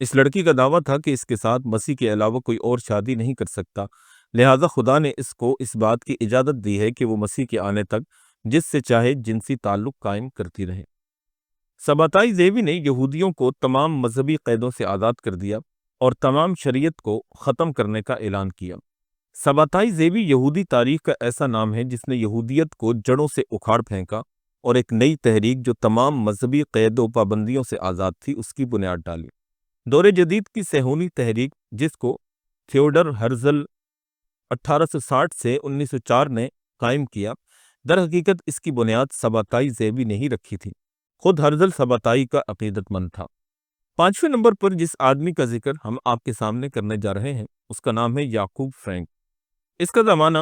اس لڑکی کا دعویٰ تھا کہ اس کے ساتھ مسیح کے علاوہ کوئی اور شادی نہیں کر سکتا، لہذا خدا نے اس کو اس بات کی اجازت دی ہے کہ وہ مسیح کے آنے تک جس سے چاہے جنسی تعلق قائم کرتی رہے۔ سباتائی زیوی نے یہودیوں کو تمام مذہبی قیدوں سے آزاد کر دیا اور تمام شریعت کو ختم کرنے کا اعلان کیا۔ سباتائی زیوی یہودی تاریخ کا ایسا نام ہے جس نے یہودیت کو جڑوں سے اکھاڑ پھینکا اور ایک نئی تحریک جو تمام مذہبی قید و پابندیوں سے آزاد تھی اس کی بنیاد ڈالی۔ دور جدید کی صہیونی تحریک جس کو تھیوڈر ہرزل 1860 سے 1904 نے قائم کیا، در حقیقت اس کی بنیاد سباتائی زیوی نے ہی رکھی تھی۔ خود ہرزل سباتائی کا عقیدت مند تھا۔ 5ویں نمبر پر جس آدمی کا ذکر ہم آپ کے سامنے کرنے جا رہے ہیں اس کا نام ہے یعقوب فرینک۔ اس کا زمانہ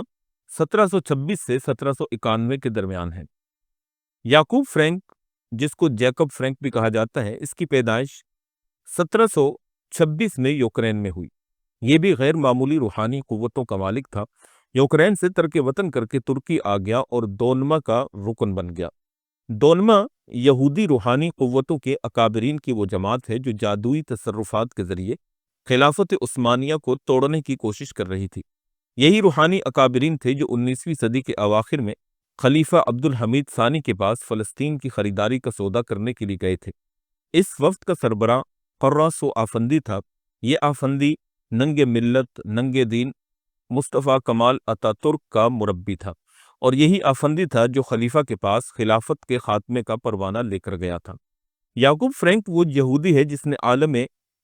1726 سے 1791 کے درمیان ہے۔ یعقوب فرینک، جس کو جیکب فرینک بھی کہا جاتا ہے، اس کی پیدائش 1726 میں یوکرین میں ہوئی۔ یہ بھی غیر معمولی روحانی قوتوں کا مالک تھا۔ یوکرین سے ترک وطن کر کے ترکی آ گیا اور دونما کا رکن بن گیا۔ دونما یہودی روحانی قوتوں کے اکابرین کی وہ جماعت ہے جو جادوئی تصرفات کے ذریعے خلافت عثمانیہ کو توڑنے کی کوشش کر رہی تھی۔ یہی روحانی اکابرین تھے جو 19ویں صدی کے اواخر میں خلیفہ عبد الحمید ثانی کے پاس فلسطین کی خریداری کا سودا کرنے کے لیے گئے تھے۔ اس وفد کا سربراہ قراصو آفندی تھا۔ یہ آفندی ننگ ملت ننگ دین مصطفیٰ کمال اتا ترک کا مربی تھا، اور یہی آفندی تھا جو خلیفہ کے پاس خلافت کے خاتمے کا پروانہ لے کر گیا تھا۔ یعقوب فرینک وہ یہودی ہے جس نے عالم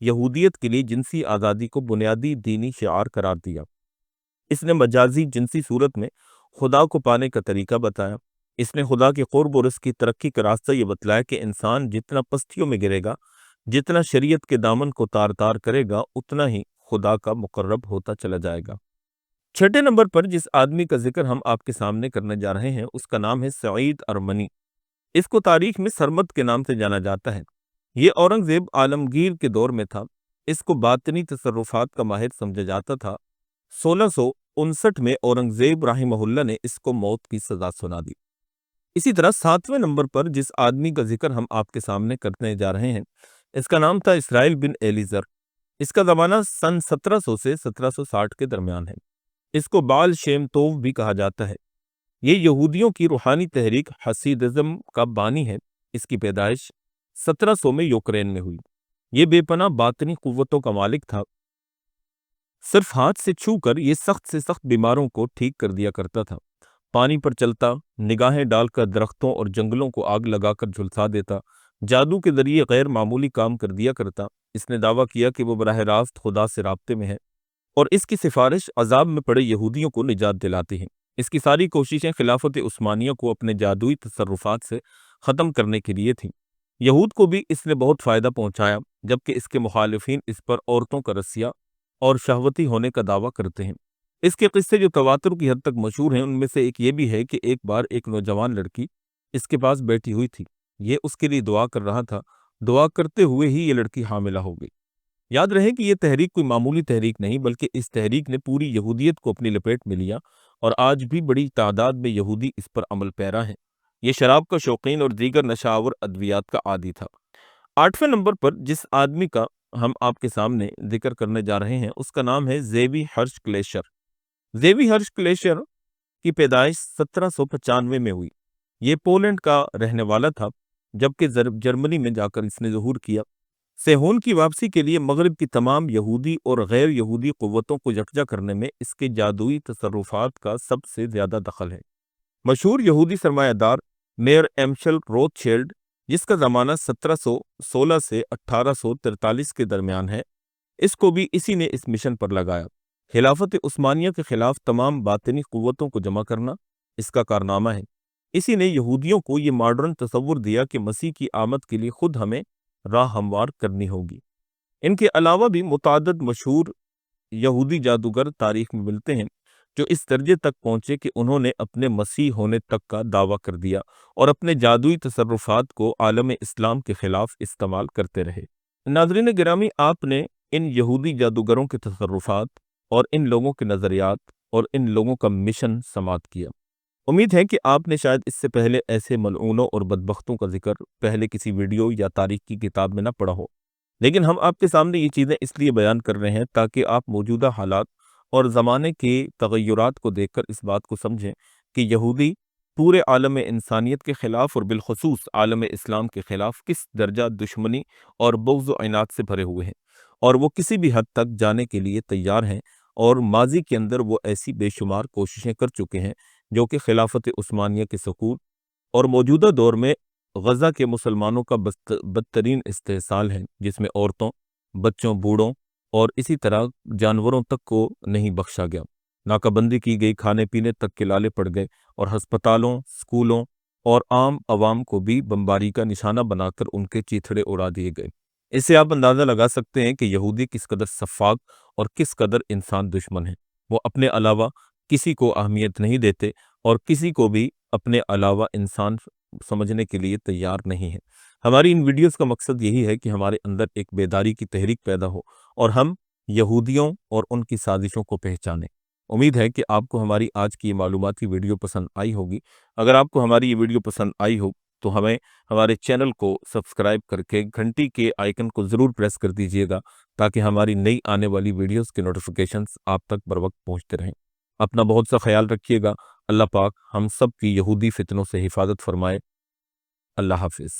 یہودیت کے لیے جنسی آزادی کو بنیادی دینی شعار قرار دیا۔ اس نے مجازی جنسی صورت میں خدا کو پانے کا طریقہ بتایا۔ اس نے خدا کے قرب اور اس کی ترقی کا راستہ یہ بتلایا کہ انسان جتنا پستیوں میں گرے گا، جتنا شریعت کے دامن کو تار تار کرے گا، اتنا ہی خدا کا مقرب ہوتا چلا جائے گا۔ 6 نمبر پر جس آدمی کا ذکر ہم آپ کے سامنے کرنے جا رہے ہیں اس کا نام ہے سعید ارمنی۔ اس کو تاریخ میں سرمد کے نام سے جانا جاتا ہے۔ یہ اورنگزیب عالمگیر کے دور میں تھا۔ اس کو باطنی تصرفات کا ماہر سمجھا جاتا تھا۔ 1659 میں اورنگزیب رحمہ اللہ نے اس کو موت کی سزا سنا دی۔ اسی طرح 7ویں نمبر پر جس آدمی کا ذکر ہم آپ کے سامنے کرنے جا رہے ہیں اس کا نام تھا اسرائیل بن ایلیزر۔ اس کا زمانہ سن 1700 سے 1760 کے درمیان ہے۔ اس کو بال شیم توو بھی کہا جاتا ہے۔ یہ یہودیوں کی روحانی تحریک حسیدزم کا بانی ہے۔ اس کی پیدائش 1700 میں یوکرین میں ہوئی۔ یہ بے پناہ باطنی قوتوں کا مالک تھا۔ صرف ہاتھ سے چھو کر یہ سخت سے سخت بیماروں کو ٹھیک کر دیا کرتا تھا۔ پانی پر چلتا، نگاہیں ڈال کر درختوں اور جنگلوں کو آگ لگا کر جھلسا دیتا، جادو کے ذریعے غیر معمولی کام کر دیا کرتا۔ اس نے دعویٰ کیا کہ وہ براہ راست خدا سے رابطے میں ہے اور اس کی سفارش عذاب میں پڑے یہودیوں کو نجات دلاتی ہیں۔ اس کی ساری کوششیں خلافت عثمانیہ کو اپنے جادوئی تصرفات سے ختم کرنے کے لیے تھیں۔ یہود کو بھی اس نے بہت فائدہ پہنچایا، جبکہ اس کے مخالفین اس پر عورتوں کا رسیہ اور شہوتی ہونے کا دعویٰ کرتے ہیں۔ اس کے قصے جو تواتر کی حد تک مشہور ہیں ان میں سے ایک یہ بھی ہے کہ ایک بار ایک نوجوان لڑکی اس کے پاس بیٹھی ہوئی تھی۔ یہ اس کے لیے دعا کر رہا تھا۔ دعا کرتے ہوئے ہی یہ لڑکی حاملہ ہو گئی۔ یاد رہے کہ یہ تحریک کوئی معمولی تحریک نہیں بلکہ اس تحریک نے پوری یہودیت کو اپنی لپیٹ میں لیا اور آج بھی بڑی تعداد میں یہودی اس پر عمل پیرا ہیں۔ یہ شراب کا شوقین اور دیگر نشہ آور ادویات کا عادی تھا۔ 8ویں نمبر پر جس آدمی کا ہم آپ کے سامنے ذکر کرنے جا رہے ہیں اس کا نام ہے زیوی ہرش کلیشر۔ زیوی ہرش کلیشر کی پیدائش 1795 میں ہوئی۔ یہ پولینڈ کا رہنے والا تھا، جبکہ جرمنی میں جا کر اس نے ظہور کیا۔ سیہون کی واپسی کے لیے مغرب کی تمام یہودی اور غیر یہودی قوتوں کو یکجا کرنے میں اس کے جادوئی تصرفات کا سب سے زیادہ دخل ہے۔ مشہور یہودی سرمایہ دار میئر ایمشل روتھشیلڈ، جس کا زمانہ 1716 سے 1843 کے درمیان ہے، اس کو بھی اسی نے اس مشن پر لگایا۔ خلافت عثمانیہ کے خلاف تمام باطنی قوتوں کو جمع کرنا اس کا کارنامہ ہے۔ اسی نے یہودیوں کو یہ ماڈرن تصور دیا کہ مسیح کی آمد کے لیے خود ہمیں راہ ہموار کرنی ہوگی۔ ان کے علاوہ بھی متعدد مشہور یہودی جادوگر تاریخ میں ملتے ہیں جو اس درجے تک پہنچے کہ انہوں نے اپنے مسیح ہونے تک کا دعویٰ کر دیا اور اپنے جادوئی تصرفات کو عالم اسلام کے خلاف استعمال کرتے رہے۔ ناظرین گرامی، آپ نے ان یہودی جادوگروں کے تصرفات اور ان لوگوں کے نظریات اور ان لوگوں کا مشن سماعت کیا۔ امید ہے کہ آپ نے شاید اس سے پہلے ایسے ملعونوں اور بدبختوں کا ذکر پہلے کسی ویڈیو یا تاریخ کی کتاب میں نہ پڑھا ہو۔ لیکن ہم آپ کے سامنے یہ چیزیں اس لیے بیان کر رہے ہیں تاکہ آپ موجودہ حالات اور زمانے کے تغیرات کو دیکھ کر اس بات کو سمجھیں کہ یہودی پورے عالم انسانیت کے خلاف اور بالخصوص عالم اسلام کے خلاف کس درجہ دشمنی اور بغض و عناد سے بھرے ہوئے ہیں، اور وہ کسی بھی حد تک جانے کے لیے تیار ہیں، اور ماضی کے اندر وہ ایسی بے شمار کوششیں کر چکے ہیں جو کہ خلافت عثمانیہ کے سقوط اور موجودہ دور میں غزہ کے مسلمانوں کا بدترین استحصال ہے، جس میں عورتوں، بچوں، بوڑھوں اور اسی طرح جانوروں تک کو نہیں بخشا گیا۔ ناکہ بندی کی گئی، کھانے پینے تک کے لالے پڑ گئے، اور ہسپتالوں، سکولوں اور عام عوام کو بھی بمباری کا نشانہ بنا کر ان کے چیتھڑے اڑا دیے گئے۔ اس سے آپ اندازہ لگا سکتے ہیں کہ یہودی کس قدر سفاک اور کس قدر انسان دشمن ہیں۔ وہ اپنے علاوہ کسی کو اہمیت نہیں دیتے اور کسی کو بھی اپنے علاوہ انسان سمجھنے کے لیے تیار نہیں ہے۔ ہماری ان ویڈیوز کا مقصد یہی ہے کہ ہمارے اندر ایک بیداری کی تحریک پیدا ہو اور ہم یہودیوں اور ان کی سازشوں کو پہچانیں۔ امید ہے کہ آپ کو ہماری آج کی یہ معلوماتی ویڈیو پسند آئی ہوگی۔ اگر آپ کو ہماری یہ ویڈیو پسند آئی ہو تو ہمیں ہمارے چینل کو سبسکرائب کر کے گھنٹی کے آئیکن کو ضرور پریس کر دیجیے گا تاکہ ہماری نئی آنے والی ویڈیوز کے نوٹیفیکیشنز آپ تک بر وقت پہنچتے رہیں۔ اپنا بہت سا خیال رکھیے گا۔ اللہ پاک ہم سب کی یہودی فتنوں سے حفاظت فرمائے۔ اللہ حافظ۔